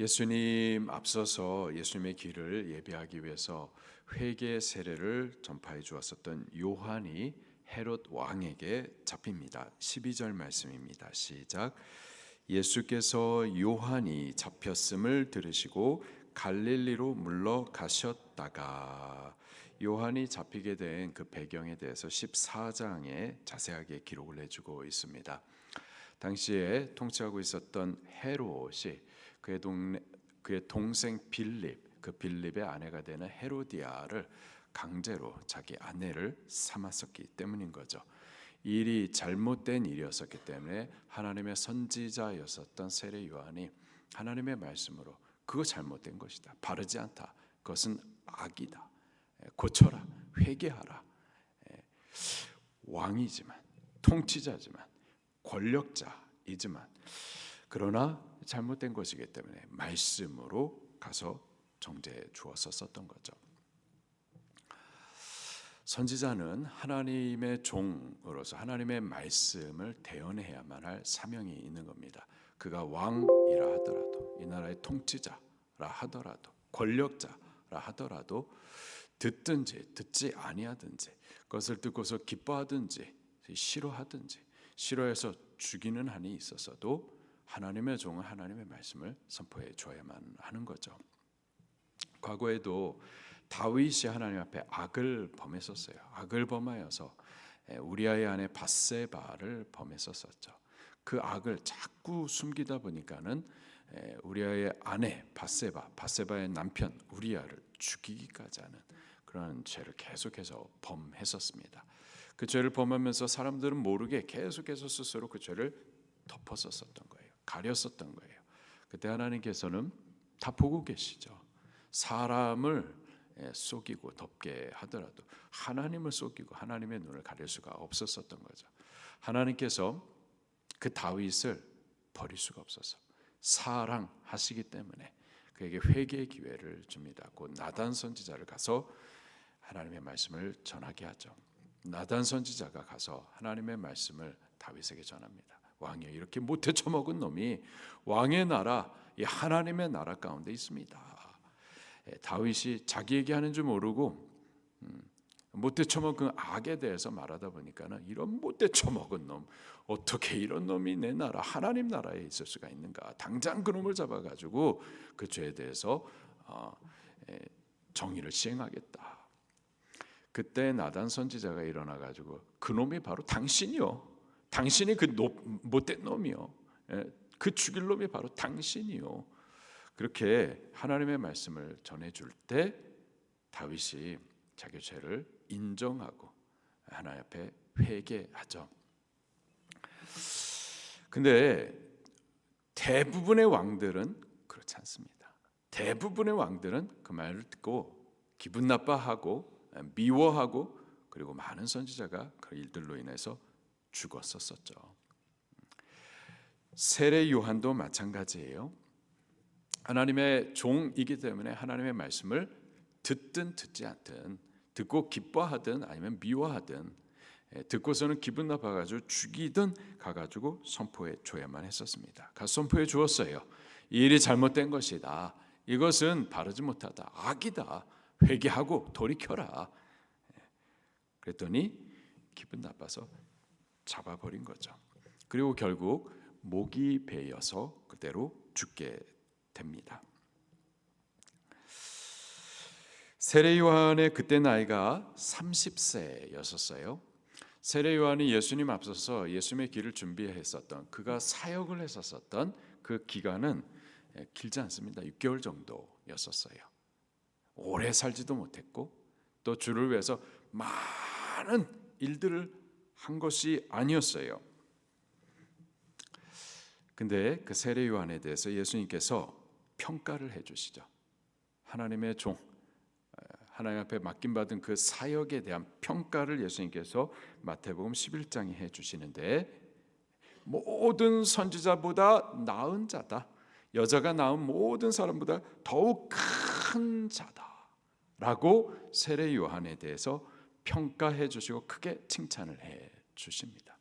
예수님 앞서서 예수님의 길을 예비하기 위해서 회개 세례를 전파해 주었었던 요한이 헤롯 왕에게 잡힙니다. 12절 말씀입니다. 시작. 예수께서 요한이 잡혔음을 들으시고 갈릴리로 물러가셨다가. 요한이 잡히게 된 그 배경에 대해서 14장에 자세하게 기록을 해주고 있습니다. 당시에 통치하고 있었던 헤롯이 그의 동생 빌립, 그 빌립의 아내가 되는 헤로디아를 강제로 자기 아내를 삼았었기 때문인 거죠. 일이 잘못된 일이었었기 때문에 하나님의 선지자였었던 세례 요한이 하나님의 말씀으로 그거 잘못된 것이다, 바르지 않다, 그것은 악이다, 고쳐라, 회개하라. 왕이지만, 통치자지만, 권력자이지만, 그러나 잘못된 것이기 때문에 말씀으로 가서 정죄해 주었었던 거죠. 선지자는 하나님의 종으로서 하나님의 말씀을 대언해야만 할 사명이 있는 겁니다. 그가 왕이라 하더라도, 이 나라의 통치자라 하더라도, 권력자라 하더라도 듣든지 듣지 아니하든지, 그것을 듣고서 기뻐하든지 싫어하든지, 싫어해서 죽이는 한이 있어서도 하나님의 종은 하나님의 말씀을 선포해 줘야만 하는 거죠. 과거에도 다윗이 하나님 앞에 악을 범했었어요. 악을 범하여서 우리아의 아내 밧세바를 범했었죠. 그 악을 자꾸 숨기다 보니까는 우리아의 아내 밧세바의 남편 우리아를 죽이기까지 하는 그런 죄를 계속해서 범했었습니다. 그 죄를 범하면서 사람들은 모르게 계속해서 스스로 그 죄를 덮었었던 거예요. 가렸었던 거예요. 그때 하나님께서는 다 보고 계시죠. 사람을 속이고 덮게 하더라도 하나님을 속이고 하나님의 눈을 가릴 수가 없었던 거죠. 하나님께서 그 다윗을 버릴 수가 없어서 사랑하시기 때문에 그에게 회개의 기회를 줍니다. 곧 나단 선지자를 가서 하나님의 말씀을 전하게 하죠. 나단 선지자가 가서 하나님의 말씀을 다윗에게 전합니다. 왕이여, 이렇게 못해 처먹은 놈이 왕의 나라, 이 하나님의 나라 가운데 있습니다. 다윗이 자기에게 하는 줄 모르고 못돼 처먹은 악에 대해서 말하다 보니까는, 이런 못돼 처먹은 놈, 어떻게 이런 놈이 내 나라 하나님 나라에 있을 수가 있는가, 당장 그 놈을 잡아가지고 그 죄에 대해서 정의를 시행하겠다. 그때 나단 선지자가 일어나가지고 그 놈이 바로 당신이요, 당신이 그 못된 놈이요, 그 죽일 놈이 바로 당신이요, 그렇게 하나님의 말씀을 전해줄 때 다윗이 자기 죄를 인정하고 하나님 앞에 회개하죠. 근데 대부분의 왕들은 그렇지 않습니다. 대부분의 왕들은 그 말을 듣고 기분 나빠하고 미워하고, 그리고 많은 선지자가 그 일들로 인해서 죽었었죠. 세례 요한도 마찬가지예요. 하나님의 종이기 때문에 하나님의 말씀을 듣든 듣지 않든, 듣고 기뻐하든 아니면 미워하든, 듣고서는 기분 나빠가지고 죽이든 가가지고 선포해 줘야만 했었습니다. 가서 선포해 주었어요. 이 일이 잘못된 것이다, 이것은 바르지 못하다, 악이다, 회개하고 돌이켜라. 그랬더니 기분 나빠서 잡아버린 거죠. 그리고 결국 목이 베여서 그대로 죽게 됩니다. 세례 요한의 그때 나이가 30세였었어요. 세례 요한이 예수님 앞서서 예수님의 길을 준비했었던, 그가 사역을 했었던 그 기간은 길지 않습니다. 6개월 정도였었어요. 오래 살지도 못했고, 또 주를 위해서 많은 일들을 한 것이 아니었어요. 근데 그 세례 요한에 대해서 예수님께서 평가를 해주시죠. 하나님의 종, 하나님 앞에 맡김받은 그 사역에 대한 평가를 예수님께서 마태복음 11장에 해주시는데, 모든 선지자보다 나은 자다, 여자가 낳은 모든 사람보다 더욱 큰 자다 라고 세례 요한에 대해서 평가해 주시고 크게 칭찬을 해 주십니다.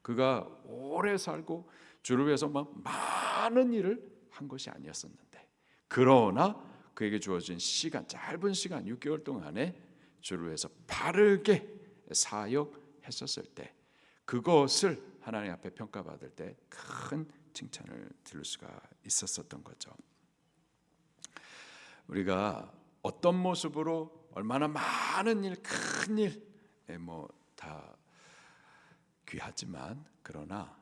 그가 오래 살고 주를 위해서 많은 일을 한 것이 아니었었는데, 그러나 그에게 주어진 시간, 짧은 시간 6개월 동안에 주를 위해서 바르게 사역했었을 때, 그것을 하나님 앞에 평가받을 때 큰 칭찬을 들을 수가 있었던 거죠. 우리가 어떤 모습으로 얼마나 많은 일, 큰 일, 다 귀하지만, 그러나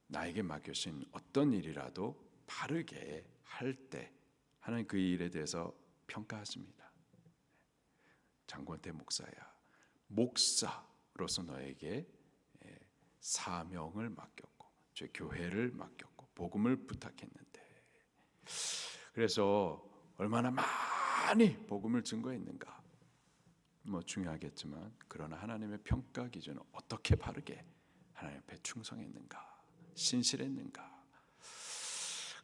나에게 맡겨진 어떤 일이라도 바르게 할 때 하나님 그 일에 대해서 평가하십니다. 장권태 목사야, 목사로서 너에게 사명을 맡겼고 제 교회를 맡겼고 복음을 부탁했는데, 그래서 얼마나 많이 복음을 증거했는가, 중요하겠지만, 그러나 하나님의 평가 기준은 어떻게 바르게 하나님 앞에 충성했는가, 신실했는가,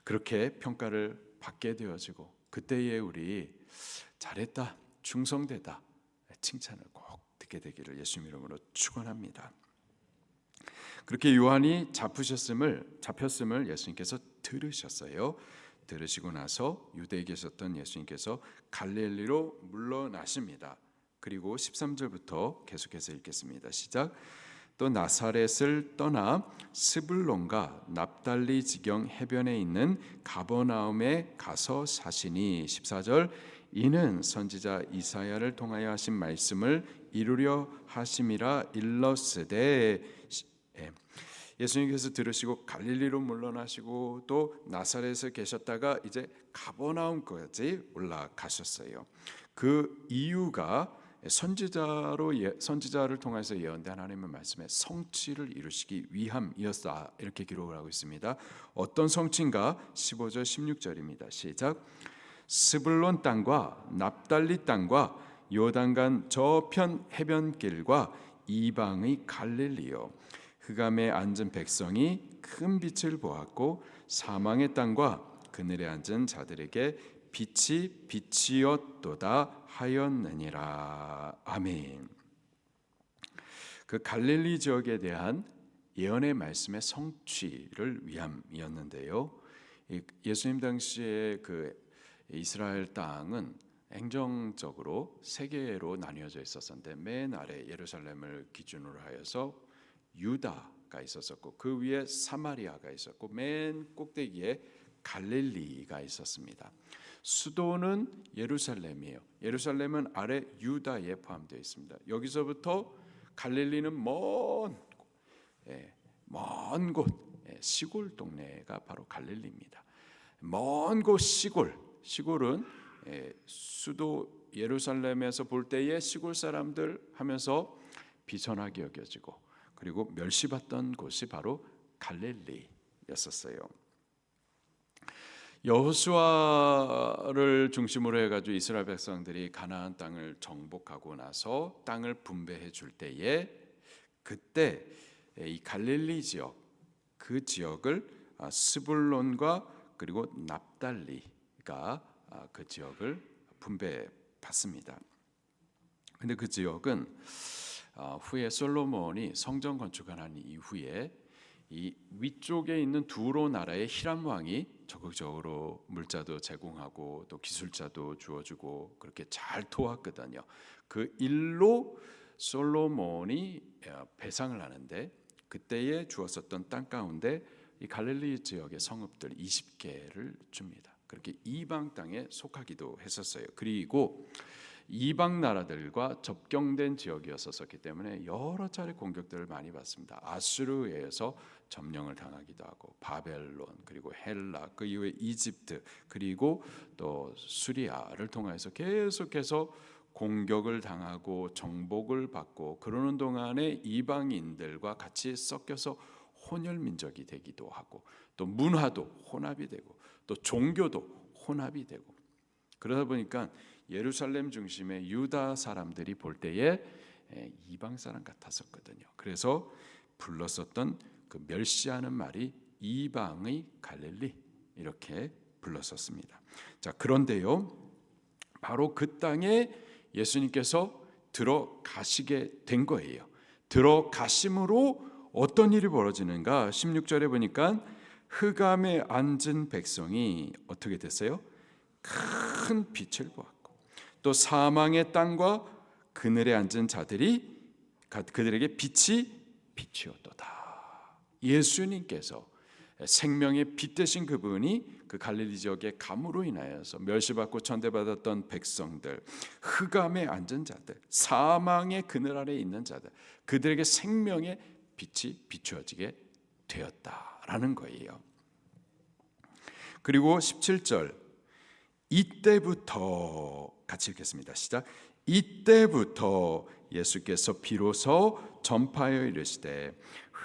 그렇게 평가를 받게 되어지고, 그때에 우리 잘했다, 충성되다 칭찬을 꼭 듣게 되기를 예수님 이름으로 축원합니다. 그렇게 요한이 잡혔음을 예수님께서 들으셨어요. 들으시고 나서 유대에 계셨던 예수님께서 갈릴리로 물러나십니다. 그리고 13절부터 계속해서 읽겠습니다. 시작. 또 나사렛을 떠나 스불론과 납달리 지경 해변에 있는 가버나움에 가서 사시니, 14절, 이는 선지자 이사야를 통하여 하신 말씀을 이루려 하심이라 일렀으되. 예수님께서 들으시고 갈릴리로 물러나시고 또 나사렛에 계셨다가 이제 가버나움까지 올라가셨어요. 그 이유가 선지자를 통해서 예언된 하나님의 말씀의 성취를 이루시기 위함이었다, 이렇게 기록을 하고 있습니다. 어떤 성취인가? 15절 16절입니다. 시작. 스불론 땅과 납달리 땅과 요단강 저편 해변길과 이방의 갈릴리요, 흑암에 앉은 백성이 큰 빛을 보았고 사망의 땅과 그늘에 앉은 자들에게 빛이 빛이었도다 하였느니라. 아멘. 그 갈릴리 지역에 대한 예언의 말씀의 성취를 위함이었는데요. 예수님 당시에 그 이스라엘 땅은 행정적으로 세 개로 나뉘어져 있었는데, 맨 아래 예루살렘을 기준으로 하여서 유다가 있었고, 그 위에 사마리아가 있었고, 맨 꼭대기에 갈릴리가 있었습니다. 수도는 예루살렘이에요. 예루살렘은 아래 유다에 포함되어 있습니다. 여기서부터 갈릴리는 먼 곳, 시골 동네가 바로 갈릴리입니다. 먼 곳 시골은 수도 예루살렘에서 볼 때의 시골 사람들 하면서 비천하게 여겨지고, 그리고 멸시받던 곳이 바로 갈릴리였었어요. 여호수아를 중심으로 해가지고 이스라엘 백성들이 가나안 땅을 정복하고 나서 땅을 분배해 줄 때에, 그때 이 갈릴리 지역, 그 지역을 스불론과 그리고 납달리가 그 지역을 분배받습니다. 근데 그 지역은 후에 솔로몬이 성전 건축을 한 이후에 이 위쪽에 있는 두로 나라의 히람 왕이 적극적으로 물자도 제공하고 또 기술자도 주어주고 그렇게 잘 도왔거든요. 그 일로 솔로몬이 배상을 하는데, 그때에 주었었던 땅 가운데 이 갈릴리 지역의 성읍들 20개를 줍니다. 그렇게 이방 땅에 속하기도 했었어요. 그리고 이방 나라들과 접경된 지역이었었기 때문에 여러 차례 공격들을 많이 받습니다. 아수르에 의해서 점령을 당하기도 하고, 바벨론, 그리고 헬라, 그 이후에 이집트, 그리고 또 수리아를 통해서 계속해서 공격을 당하고 정복을 받고, 그러는 동안에 이방인들과 같이 섞여서 혼혈 민족이 되기도 하고, 또 문화도 혼합이 되고, 또 종교도 혼합이 되고, 그러다 보니까 예루살렘 중심의 유다 사람들이 볼 때에 이방 사람 같았었거든요. 그래서 불렀었던 그 멸시하는 말이 이방의 갈릴리, 이렇게 불렀었습니다. 자, 그런데요, 바로 그 땅에 예수님께서 들어가시게 된 거예요. 들어가심으로 어떤 일이 벌어지는가? 16절에 보니까 흑암에 앉은 백성이 어떻게 됐어요? 큰 빛을 보았고 또 사망의 땅과 그늘에 앉은 자들이 그들에게 빛이 비치었도다. 예수님께서 생명의 빛 되신 그분이 그 갈릴리 지역의 감으로 인하여서 멸시받고 천대받았던 백성들, 흑암에 앉은 자들, 사망의 그늘 아래에 있는 자들, 그들에게 생명의 빛이 비추어지게 되었다라는 거예요. 그리고 17절, 이때부터 같이 읽겠습니다. 시작. 이때부터 예수께서 비로소 전파하여 이르시되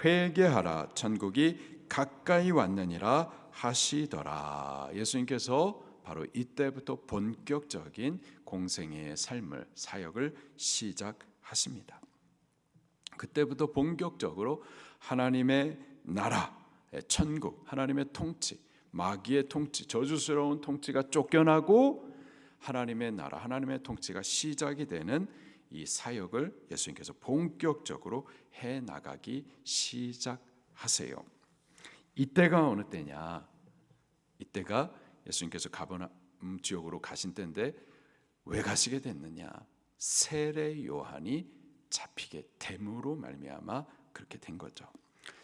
회개하라 천국이 가까이 왔느니라 하시더라. 예수님께서 바로 이때부터 본격적인 공생애의 삶을, 사역을 시작하십니다. 그때부터 본격적으로 하나님의 나라, 천국, 하나님의 통치, 마귀의 통치, 저주스러운 통치가 쫓겨나고 하나님의 나라, 하나님의 통치가 시작이 되는 이 사역을 예수님께서 본격적으로 해나가기 시작하세요. 이때가 어느 때냐? 이때가 예수님께서 가버나움 지역으로 가신 때인데 왜 가시게 됐느냐? 세례 요한이 잡히게 됨으로 말미암아 그렇게 된 거죠.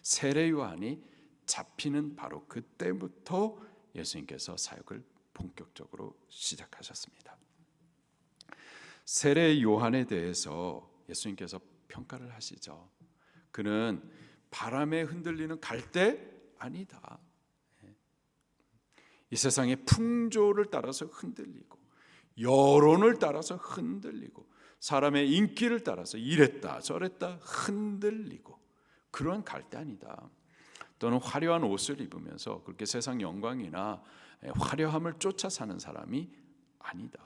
세례 요한이 잡히는 바로 그때부터 예수님께서 사역을 본격적으로 시작하셨습니다. 세례 요한에 대해서 예수님께서 평가를 하시죠. 그는 바람에 흔들리는 갈대 아니다. 이 세상의 풍조를 따라서 흔들리고 여론을 따라서 흔들리고 사람의 인기를 따라서 이랬다 저랬다 흔들리고 그러한 갈대 아니다. 또는 화려한 옷을 입으면서 그렇게 세상 영광이나 화려함을 쫓아 사는 사람이 아니다.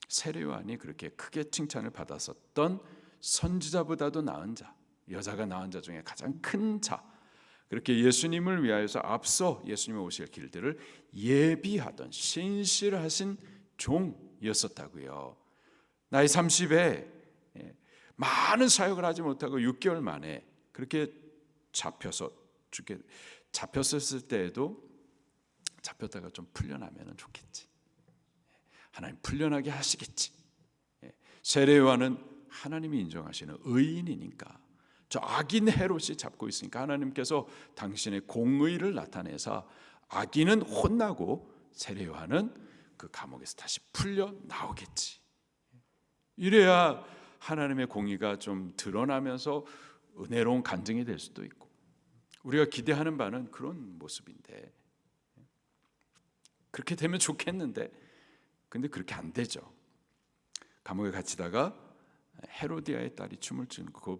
세례 요한이 그렇게 크게 칭찬을 받았었던 선지자보다도 나은 자, 여자가 낳은 자 중에 가장 큰 자, 그렇게 예수님을 위하여서 앞서 예수님이 오실 길들을 예비하던 신실하신 종이었었다고요. 나이 30에 많은 사역을 하지 못하고 6개월 만에 그렇게 잡혔었을 때에도 잡혔다가 좀 풀려나면 좋겠지. 하나님 풀려나게 하시겠지. 세례 요한은 하나님이 인정하시는 의인이니까 저 악인 헤롯이 잡고 있으니까 하나님께서 당신의 공의를 나타내서 악인은 혼나고 세례 요한은 그 감옥에서 다시 풀려 나오겠지. 이래야 하나님의 공의가 좀 드러나면서 은혜로운 간증이 될 수도 있고 우리가 기대하는 바는 그런 모습인데 그렇게 되면 좋겠는데 근데 그렇게 안 되죠. 감옥에 갇히다가 헤로디아의 딸이 춤을 추는 그거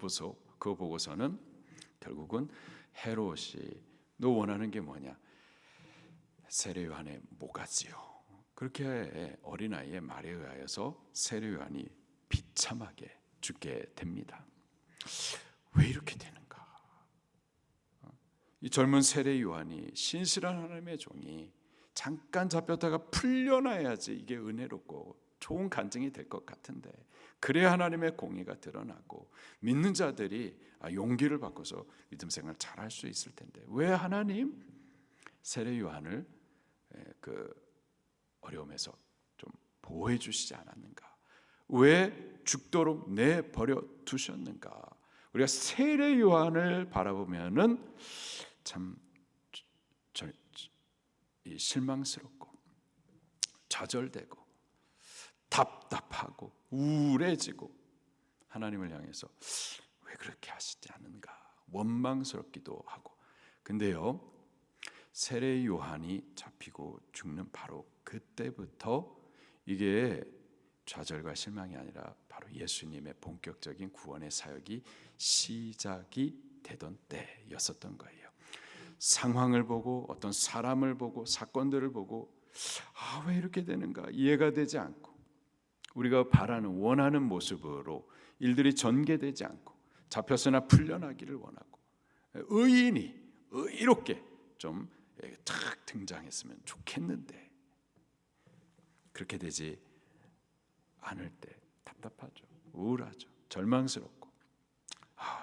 보고서는 결국은 헤롯이 너 원하는 게 뭐냐? 세례 요한의 모가지요. 그렇게 어린아이의 말에 의하여서 세례 요한이 비참하게 죽게 됩니다. 왜 이렇게 되는가? 이 젊은 세례 요한이 신실한 하나님의 종이 잠깐 잡혔다가 풀려나야지 이게 은혜롭고 좋은 간증이 될 것 같은데 그래야 하나님의 공의가 드러나고 믿는 자들이 용기를 받고서 믿음 생활 잘할 수 있을 텐데 왜 하나님 세례 요한을 그 어려움에서 좀 보호해 주시지 않았는가? 왜 죽도록 내버려 두셨는가? 우리가 세례 요한을 바라보면은 참 실망스럽고 좌절되고 답답하고 우울해지고 하나님을 향해서 왜 그렇게 하시지 않는가 원망스럽기도 하고 근데요 세례 요한이 잡히고 죽는 바로 그때부터 이게 좌절과 실망이 아니라 바로 예수님의 본격적인 구원의 사역이 시작이 되던 때였었던 거예요. 상황을 보고 어떤 사람을 보고 사건들을 보고 왜 이렇게 되는가 이해가 되지 않고 우리가 바라는 원하는 모습으로 일들이 전개되지 않고 잡혔으나 풀려나기를 원하고 의인이 의롭게 좀 탁 등장했으면 좋겠는데 그렇게 되지 않을 때 답답하죠. 우울하죠. 절망스럽고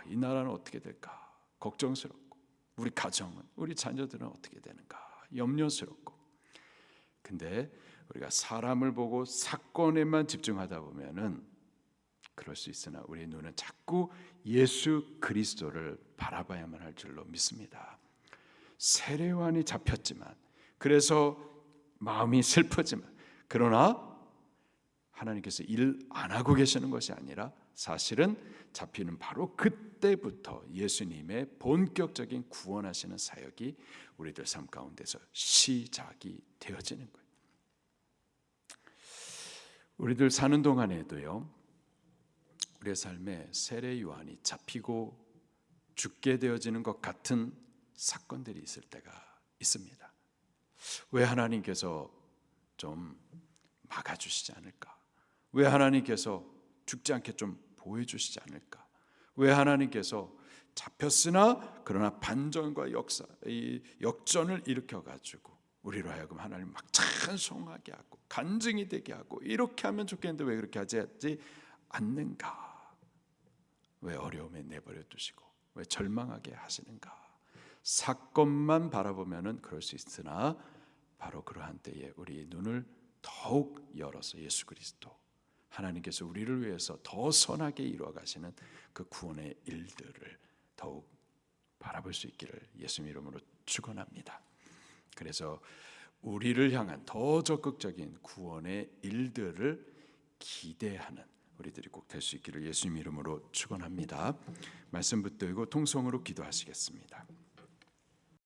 이 나라는 어떻게 될까 걱정스럽고 우리 가정은, 우리 자녀들은 어떻게 되는가 염려스럽고. 근데 우리가 사람을 보고 사건에만 집중하다 보면은 그럴 수 있으나 우리의 눈은 자꾸 예수 그리스도를 바라봐야만 할 줄로 믿습니다. 세례요한이 잡혔지만, 그래서 마음이 슬프지만, 그러나 하나님께서 일 안 하고 계시는 것이 아니라 사실은 잡히는 바로 그때부터 예수님의 본격적인 구원하시는 사역이 우리들 삶 가운데서 시작이 되어지는 거예요. 우리들 사는 동안에도요, 우리의 삶에 세례 요한이 잡히고 죽게 되어지는 것 같은 사건들이 있을 때가 있습니다. 왜 하나님께서 좀 막아주시지 않을까? 왜 하나님께서 죽지 않게 좀 보여주시지 않을까? 왜 하나님께서 잡혔으나 그러나 반전과 역사, 이 역전을 일으켜가지고 우리로 하여금 하나님 막 찬송하게 하고 간증이 되게 하고 이렇게 하면 좋겠는데 왜 그렇게 하지 않는가? 왜 어려움에 내버려 두시고 왜 절망하게 하시는가? 사건만 바라보면은 그럴 수 있으나 바로 그러한 때에 우리 눈을 더욱 열어서 예수 그리스도, 하나님께서 우리를 위해서 더 선하게 이루어 가시는 그 구원의 일들을 더욱 바라볼 수 있기를 예수님 이름으로 축원합니다. 그래서 우리를 향한 더 적극적인 구원의 일들을 기대하는 우리들이 꼭 될 수 있기를 예수님 이름으로 축원합니다. 말씀 붙들고 통성으로 기도하시겠습니다.